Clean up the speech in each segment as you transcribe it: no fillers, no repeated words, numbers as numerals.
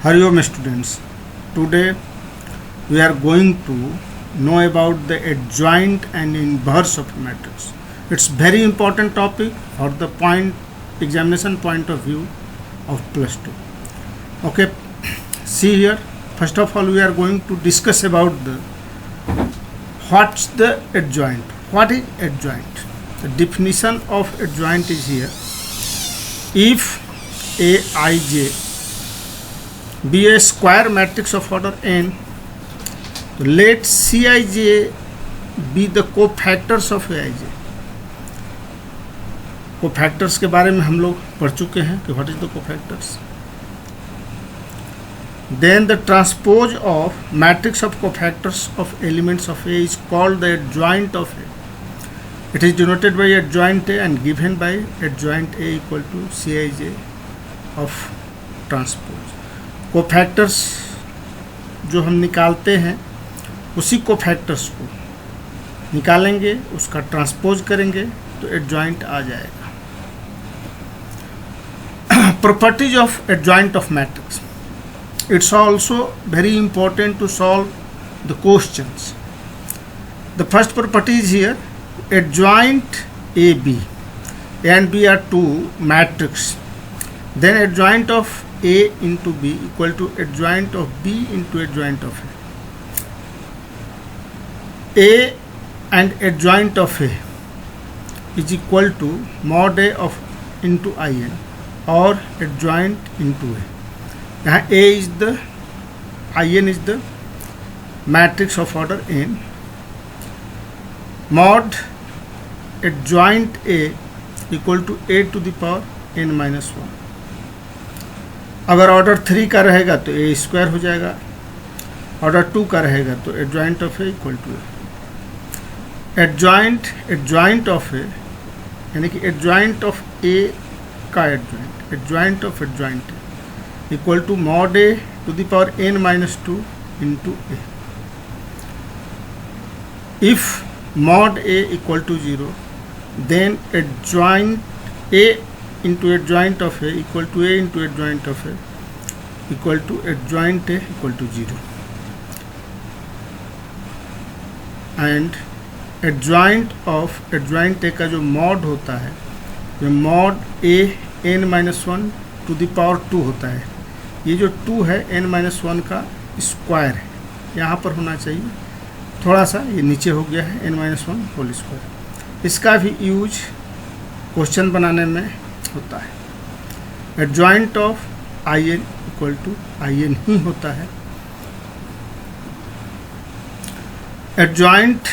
Hariom students, today we are going to know about the adjoint and inverse of a matrix. It's very important topic for the examination point of view of plus 2. Okay, see here, first of all we are going to discuss about what's the adjoint. What is adjoint? The definition of adjoint is here. If Aij be a square matrix of order n, so let Cij be the cofactors of Aij. Cofactors के बारे में हम लोग पढ़ चुके हैं कि what is the cofactors. Then the transpose of matrix of cofactors of elements of A is called the adjoint of A. It is denoted by adjoint A and given by adjoint A equal to Cij of transpose. Cofactors जो हम निकालते हैं उसी cofactors को निकालेंगे, उसका transpose करेंगे तो एडजॉइंट आ जाएगा. Properties of adjoint of matrix. It's also very important to solve the questions. The first property is here, adjoint AB. A and B are two matrix. Then adjoint of A into B equal to adjoint of B into adjoint of A. A and adjoint of A is equal to mod A of into In or adjoint into A. यहाँ A is the In is the matrix of order n. Mod adjoint A equal to A to the power n minus 1. अगर order 3 का रहेगा तो A square हो जाएगा, order 2 का रहेगा तो adjoint of A equal to A. Adjoint of A यानी कि एडजॉइंट ऑफ ए का adjoint of adjoint equal to mod A to the power n minus 2 into A. If mod A equal to 0 then adjoint A into adjoint of A equal to A into adjoint of A equal to adjoint A equal to 0. And adjoint of adjoint A का जो mod होता है, जो mod A n minus 1 to the power 2 होता है. ये जो 2 है n माइनस 1 का स्क्वायर है, यहाँ पर होना चाहिए, थोड़ा सा ये नीचे हो गया है, n माइनस 1 होल स्क्वायर. इसका भी यूज क्वेश्चन बनाने में होता है. Adjoint of In equal to In ही होता है. Adjoint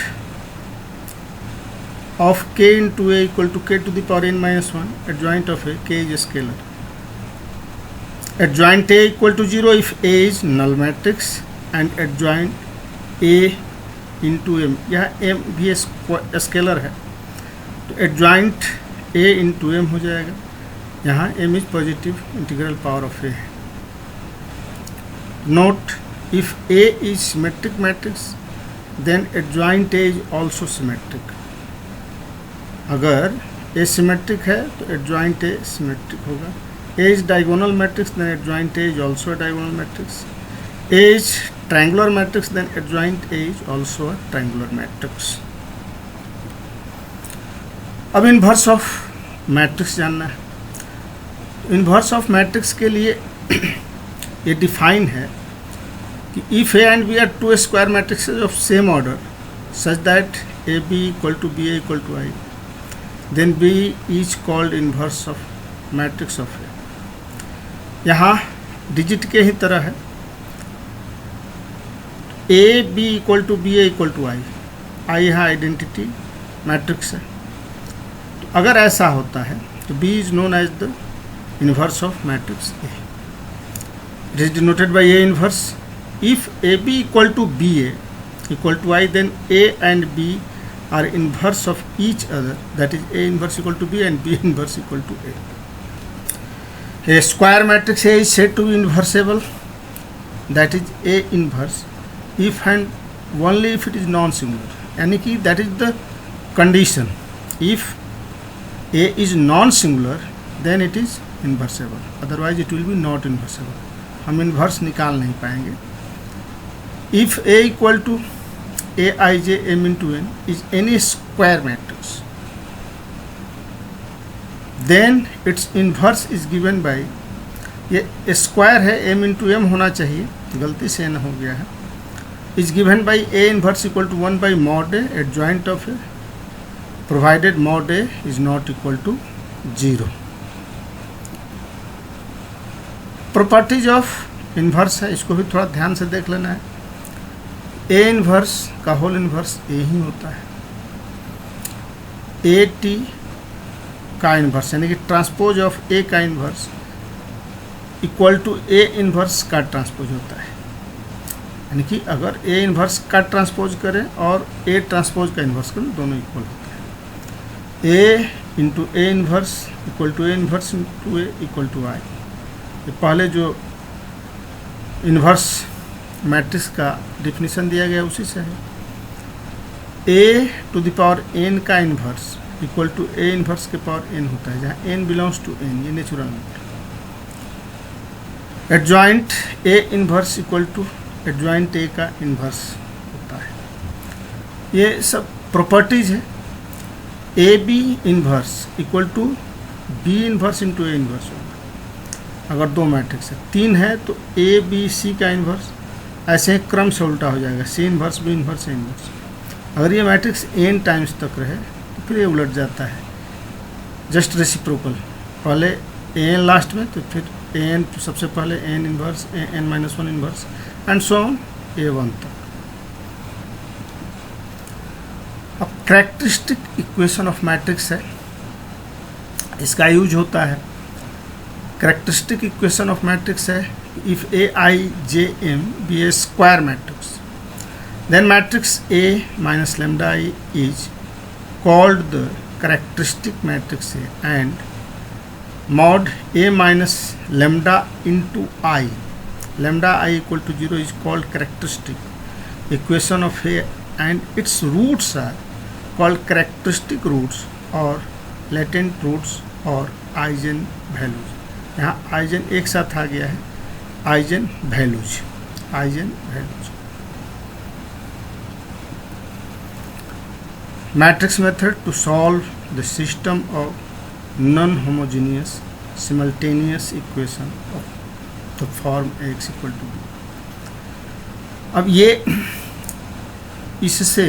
of k into a equal to k to the power n minus 1. Adjoint of a, k is a scalar. Adjoint a equal to 0 if a is null matrix and adjoint a into m. यह m भी scalar है तो adjoint a into m हो जाएगा. यहाँ m is positive integral power of a है. Note, if a is symmetric matrix then adjoint a is also symmetric. अगर ए symmetric है तो एडजॉइंट ए सिमेट्रिक होगा. A is diagonal matrix then adjoint A is also diagonal matrix. A is triangular matrix then adjoint A is also a triangular matrix. अब inverse of matrix जानना है. Inverse of matrix के लिए ये define है कि if A and B are two square matrices of same order such that A B equal to B A equal to I, then B is called inverse of matrix of A. यहाँ digit के ही तरह है, A B equal to B A equal to I. I यहाँ identity matrix है. तो अगर ऐसा होता है तो B is known as the inverse of matrix A. It is denoted by A inverse. If A B equal to B A equal to I then A and B are inverse of each other, that is A inverse equal to B and B inverse equal to A. A square matrix A is said to be inversible, that is A inverse if and only if it is non-singular. यानी कि that is the condition. If A is non-singular then it is inversible, otherwise it will be not inversible. हम inverse निकाल नहीं पाएंगे। If A equal to Aij m into n is any square matrix, then its inverse is given by, ये square है m into M होना चाहिए, गलती से n हो गया है, is given by A inverse equal to 1 by mod A adjoint of A provided mod A is not equal to 0। Properties of inverse है, इसको भी थोड़ा ध्यान से देख लेना है। A इन्वर्स का होल इन्वर्स A ही होता है, AT का इन्वर्स यानी कि ट्रांसपोज ऑफ A का inverse equal to A inverse का ट्रांसपोज होता है। यानी कि अगर A इन्वर्स का ट्रांसपोज करें और A ट्रांसपोज का इन्वर्स करें, दोनों इक्वल होते हैं। A into A inverse equal to A inverse into A equal to I। ये पहले जो इन्वर्स मैट्रिक्स का डिफिनीशन दिया गया उसी से है। A to the power n का inverse equal to A inverse के पावर n होता है, जहाँ n बिलोंग्स टू n, ये natural number. Adjoint A inverse equal to adjoint A का इन्वर्स होता है। ये सब प्रॉपर्टीज है। AB inverse equal to B inverse into A inverse होगा अगर दो मैट्रिक्स है। 3 है तो ABC का इन्वर्स, ऐसे क्रम से उल्टा हो जाएगा, C inverse B inverse A inverse. अगर ये मैट्रिक्स n टाइम्स तक रहे तो फिर ये उलट जाता है, जस्ट रेसिप्रोकल, पहले an लास्ट में तो फिर an सबसे पहले n inverse n-1 inverse and so on A1 तक। अब कैरेक्टरिस्टिक इक्वेशन ऑफ मैट्रिक्स है, इसका यूज होता है। कैरेक्टरिस्टिक इक्वेशन ऑफ मैट्रिक्स है, if Aij be a square matrix, then matrix A minus lambda I is called the characteristic matrix A, and mod A minus lambda into I, lambda I equal to 0 is called characteristic equation of A, and its roots are called characteristic roots or latent roots or eigen values। यहाँ eigen एक साथ आ गया है, eigen values, eigen values. Matrix method to solve the system of non homogeneous simultaneous equation of the form x equal to b। अब ये इससे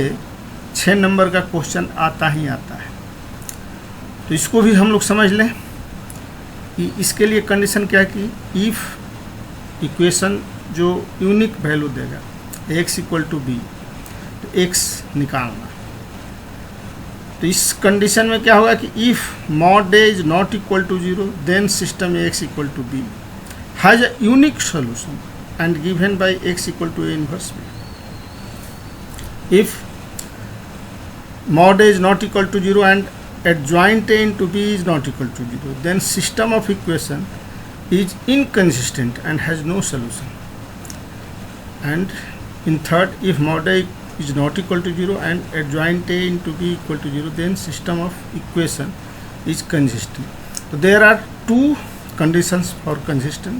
6 number का क्वेश्चन आता ही आता है, तो इसको भी हम लोग समझ लें कि इसके लिए कंडीशन क्या है कि इफ इक्वेशन जो यूनिक वैल्यू देगा x इक्वल टू b, तो x निकालना। तो इस कंडीशन में क्या होगा कि if mod a is not equal to 0 then system x equal to b has a unique solution and given by x equal to a inverse b। If mod A is not equal to 0 and adjoint A into B is not equal to 0, then system of equation is inconsistent and has no solution. And in third, if mod A is not equal to 0 and adjoint A into B equal to 0, then system of equation is consistent. So there are two conditions for consistent.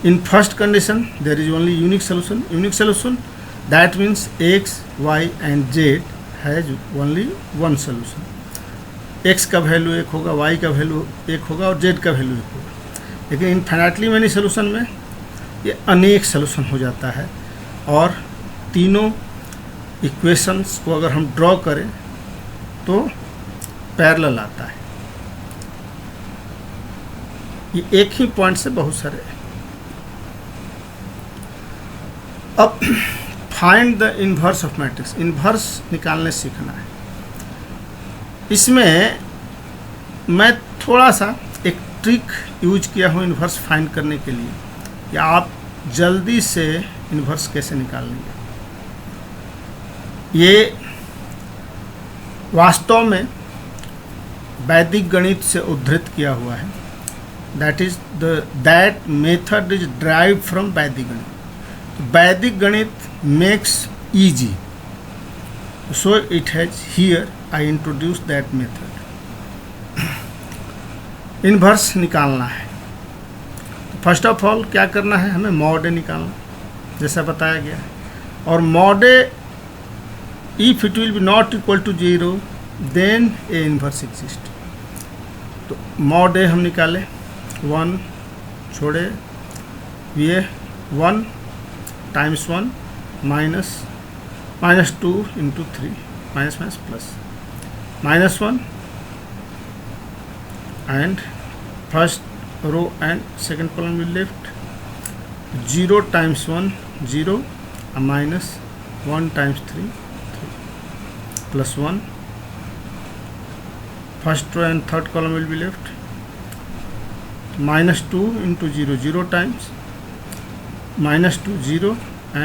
In first condition, there is only unique solution. Unique solution, that means x, y and z has only one solution. x का value एक होगा, y का value एक होगा और z का value एक होगा। लेकिन इनफाइनाइटली मैनी सोल्यूशन में ये अनेक सोल्यूशन हो जाता है और तीनों इक्वेशंस को अगर हम ड्रॉ करें तो पैरेलल आता है। ये एक ही पॉइंट से बहुत सारे। अब find the inverse of matrix, inverse निकालने सीखना है। इसमें मैं थोड़ा सा एक ट्रिक यूज किया हूँ इन्वर्स फाइंड करने के लिए, या आप जल्दी से इन्वर्स कैसे निकाल लेंगे। ये वास्तव में वैदिक गणित से उद्धृत किया हुआ है। That method is drive from वैदिक गणित। वैदिक गणित makes easy, so it has here I introduced that method. Inverse निकालना है, फर्स्ट ऑफ ऑल क्या करना है, हमें मॉड ए निकालना जैसा बताया गया है। और mod A if it will be not equal to 0 then A inverse exist. तो मॉड ए हम निकाले 1 छोड़े ये 1 times 1 minus 2 into 3 minus plus -1 and first row and second column will left 0 times 1 0 minus 1 times 3 3 plus 1 first row and third column will be left -2 into 0 0 times -2 0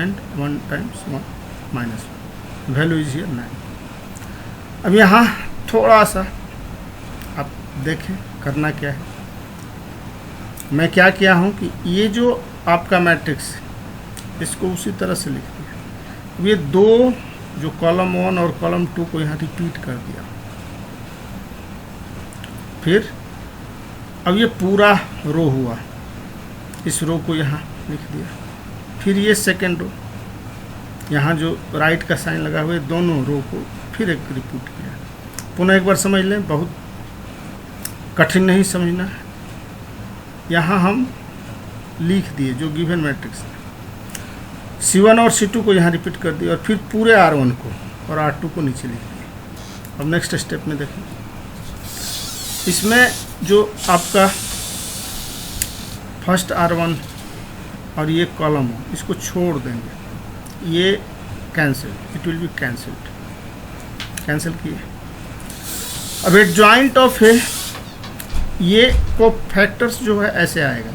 and 1 times 1 -1 value is here 9। अब यहाँ थोड़ा सा आप देखें करना क्या है। मैं क्या किया हूँ कि ये जो आपका मैट्रिक्स है इसको उसी तरह से लिख दिया। ये दो जो कॉलम 1 और कॉलम 2 को यहाँ रिपीट कर दिया। फिर अब ये पूरा रो हुआ, इस रो को यहाँ लिख दिया। फिर ये सेकेंड रो, यहाँ जो राइट का साइन लगा हुआ है दोनों रो को फिर एक रिपीट किया। पुनः एक बार समझ लें, बहुत कठिन नहीं समझना है। यहाँ हम लिख दिए जो गिवन मैट्रिक्स है, C1 और C2 को यहाँ रिपीट कर दिया और फिर पूरे R1 को और R2 को नीचे लिख दिया। अब नेक्स्ट स्टेप में देखें, इसमें जो आपका फर्स्ट R1 और ये कॉलम हो इसको छोड़ देंगे, ये cancel, it will B cancelled, cancel किए। अब एडजॉइंट ऑफ है, ये को फैक्टर्स जो है ऐसे आएगा,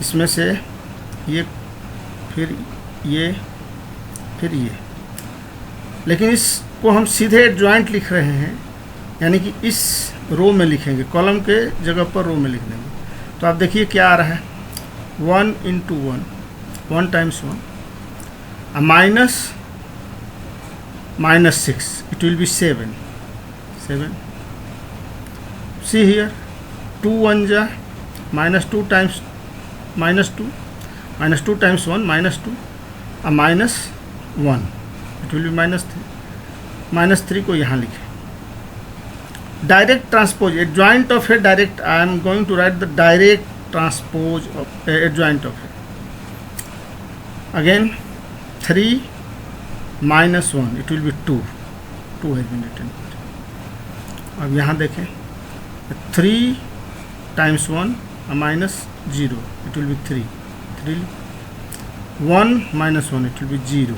इसमें से ये फिर ये फिर ये, लेकिन इसको हम सीधे एडजॉइंट लिख रहे हैं, यानी कि इस रो में लिखेंगे, कॉलम के जगह पर रो में लिख देंगे। तो आप देखिए क्या आ रहा है, 1 into 1 1 times 1 minus 6, it will be 7 7। See here, 2 1 ja -2 times -2 -2 times 1 -2 -1, it will be -3 को यहाँ लिखें। डायरेक्ट ट्रांसपोज एडजॉइंट ऑफ है direct, I am going to write the direct transpose of adjoint of है। Again 3 -1, it will be 2 has been written। अब यहाँ देखें 3 times 1 -0, it will be 3 1 -1, it will be 0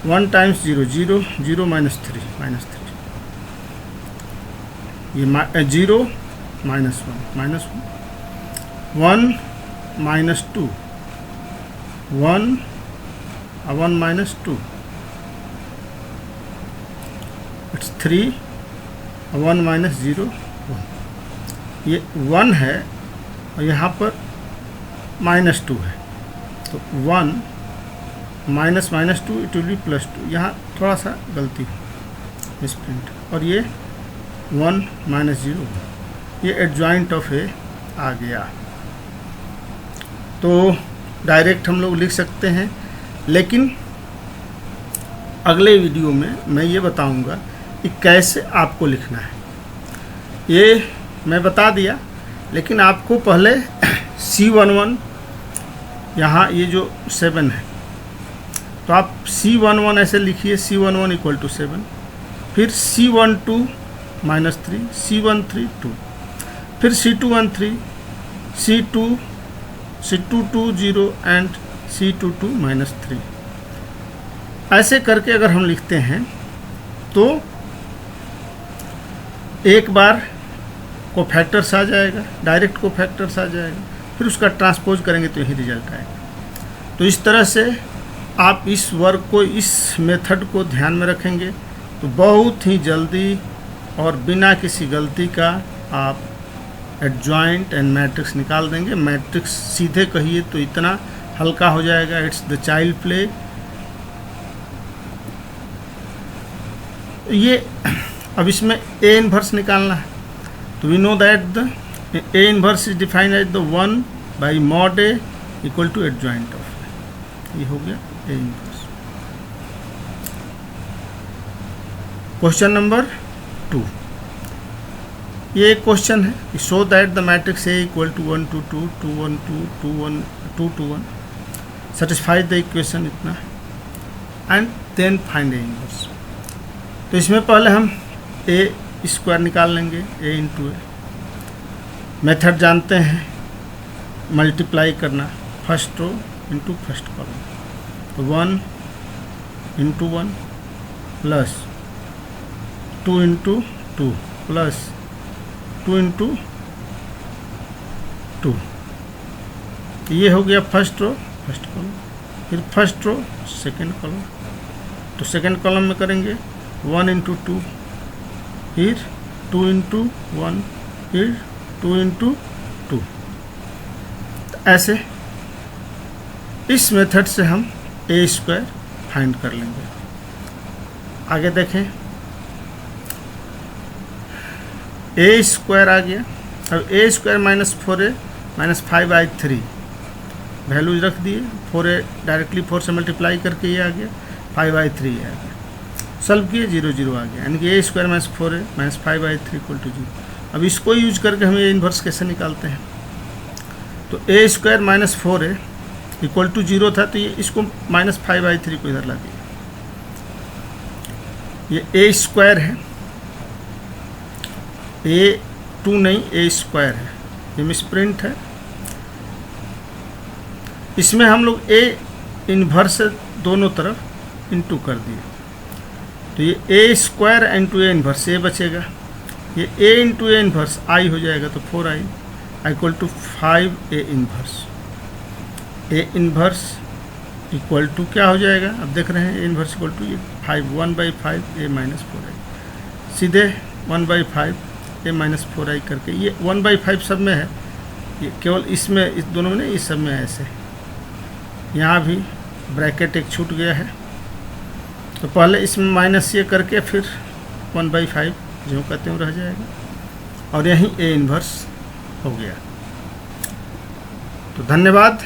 1 times 0 0 0 -3 ये 0 -1 -1 1 -2 1 -2, it's 3 1 -0 1, ये 1 है और यहाँ पर -2 है, तो 1 -2 इट विल बी +2, यहाँ थोड़ा सा गलती मिसप्रिंट, और ये 1 -0 ये एडजॉइंट ऑफ ए आ गया। तो डायरेक्ट हम लोग लिख सकते हैं, लेकिन अगले वीडियो में मैं ये बताऊंगा कि कैसे आपको लिखना है। ये मैं बता दिया, लेकिन आपको पहले C11 यहाँ ये जो 7 है, तो आप C11 ऐसे लिखिए, C11 = 7, फिर C12 -3 C13 2, फिर C21 3 C22 0 एंड C22 -3। ऐसे करके अगर हम लिखते हैं तो एक बार कोफैक्टर्स आ जाएगा, डायरेक्ट कोफैक्टर्स आ जाएगा, फिर उसका ट्रांसपोज करेंगे तो यही रिजल्ट आएगा। तो इस तरह से आप इस वर्क को, इस मेथड को ध्यान में रखेंगे तो बहुत ही जल्दी और बिना किसी गलती का आप एडजॉइंट एंड मैट्रिक्स निकाल देंगे। मैट्रिक्स सीधे कहिए तो इतना हल्का हो जाएगा, इट्स द चाइल्ड प्ले। ये अब इसमें ए इनवर्स निकालना है, तो we know that the A inverse is defined as the 1 by mod A equal to adjoint of A. ये हो गया ए इन्वर्स। क्वेश्चन नंबर 2, ये एक क्वेश्चन है, show that the matrix A equal to 1 2 2 2 1 2 2 1 2 2 1 satisfies the equation इतना and then find A inverse. तो इसमें पहले हम ए स्क्वायर निकाल लेंगे, ए इंटू ए। मेथड जानते हैं, मल्टीप्लाई करना first row into first column. तो 1 into 1 plus 2 into 2 plus 2 into 2। ये हो गया फर्स्ट रो फर्स्ट कॉलम, फिर फर्स्ट रो सेकेंड कॉलम। तो सेकेंड कॉलम में करेंगे 1 इंटू 2, फिर 2 इंटू 1, फिर 2 इंटू 2। ऐसे इस मेथड से हम ए स्क्वायर फाइंड कर लेंगे। आगे देखें, ए स्क्वायर आ गया। अब A square minus 4a minus 5/3 values रख दिए। 4a डायरेक्टली 4 से मल्टीप्लाई करके ये आ गया, 5/3 आ गया। सॉल्व किए, 0 0 आ गया, यानी कि A square minus 4a minus 5/3 equal to 0। अब इसको यूज करके हम ये इन्वर्स कैसे निकालते हैं। तो A square minus 4a equal to 0 था, तो ये इसको माइनस 5/3 को इधर ला दिया। ये ए स्क्वायर है, ए 2 नहीं ए स्क्वायर है, ये मिसप्रिंट है। इसमें हम लोग ए इन्वर्स दोनों तरफ इंटू कर दिए, तो ये ए स्क्वायर इंटू ए इन्वर्स ये बचेगा। ये ए इंटू ए इन्वर्स आई हो जाएगा, तो 4i equal to 5a inverse. A inverse equal to क्या हो जाएगा, अब देख रहे हैं ए इन्वर्स इक्वल टू ये 1/5 a माइनस 4i, सीधे 1/5 a माइनस 4i करके। ये 1/5 सब में है, ये केवल इसमें, इस दोनों में नहीं, इस सब में ऐसे। यहाँ भी ब्रैकेट एक छूट गया है, तो पहले इसमें माइनस ये करके फिर 1/5 जो कहते हैं रह जाएगा, और यहीं ए इन्वर्स हो गया। तो धन्यवाद।